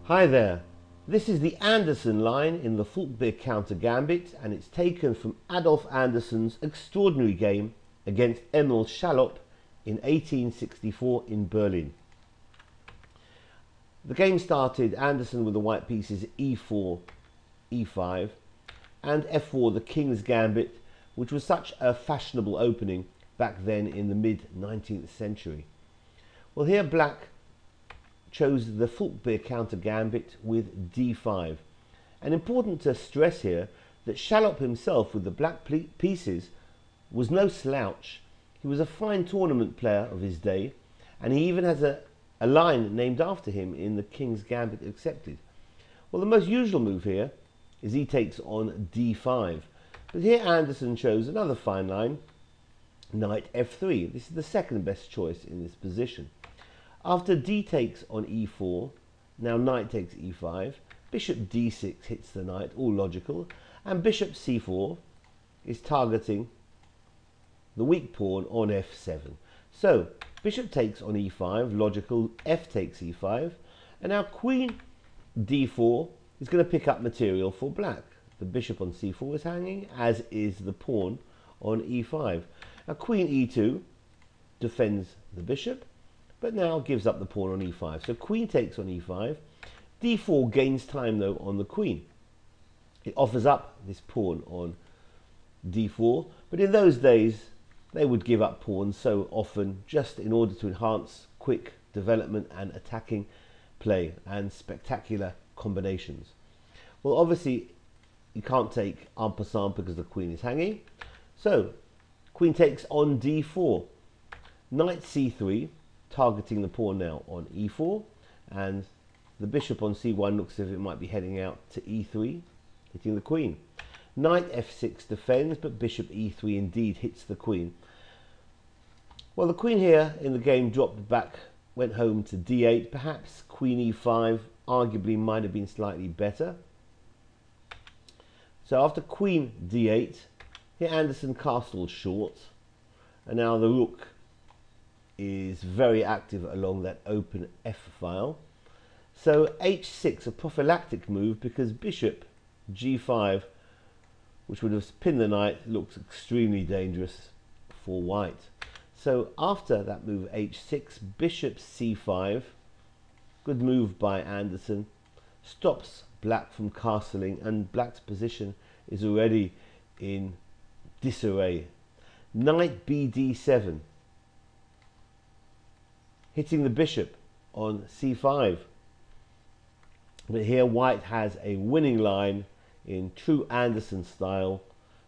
Hi there, this is the Anderssen line in the Falkbeer counter Gambit, and it's taken from Adolf Anderssen's extraordinary game against Emil Schallopp in 1864 in Berlin. The game started Anderssen with the white pieces e4, e5 and f4, the King's Gambit, which was such a fashionable opening back then in the mid-19th century. Well, here black chose the Falkbeer counter Gambit with d5. And important to stress here that Schallopp himself with the black pieces was no slouch. He was a fine tournament player of his day, and he even has a line named after him in the King's Gambit accepted. Well, the most usual move here is he takes on d5. But here Anderssen chose another fine line, knight f3. This is the second best choice in this position. After d takes on e4, now knight takes e5, bishop d6 hits the knight, all logical, and bishop c4 is targeting the weak pawn on f7. So bishop takes on e5, logical, f takes e5, and now queen d4 is going to pick up material for black. The bishop on c4 is hanging, as is the pawn on e5. Now queen e2 defends the bishop, but now gives up the pawn on e5. So queen takes on e5. d4 gains time though on the queen. It offers up this pawn on d4, but in those days they would give up pawns so often just in order to enhance quick development and attacking play and spectacular combinations. Well, obviously you can't take en passant because the queen is hanging. So queen takes on d4. Knight c3, targeting the pawn now on e4, and the bishop on c1 looks as if it might be heading out to e3, hitting the queen. Knight f6 defends, but bishop e3 indeed hits the queen. Well, the queen here in the game dropped back, went home to d8. Perhaps queen e5 arguably might have been slightly better. So after queen d8, here Anderssen castled short, and now the rook is very active along that open f file. So h6, a prophylactic move, because bishop g5, which would have pinned the knight, looks extremely dangerous for white. So after that move h6, bishop c5, good move by Anderssen, stops black from castling, and black's position is already in disarray. Knight bd7, hitting the bishop on c5. But here white has a winning line in true Anderssen style,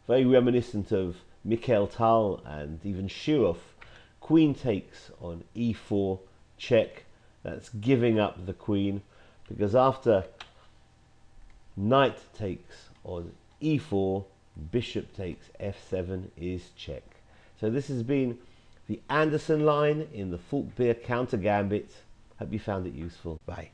very reminiscent of Mikhail Tal and even Shirov. Queen takes on e4, check. That's giving up the queen, because after knight takes on e4, bishop takes f7 is check. So this has been the Anderssen line in the Falkbeer counter Gambit. Hope you found it useful. Bye.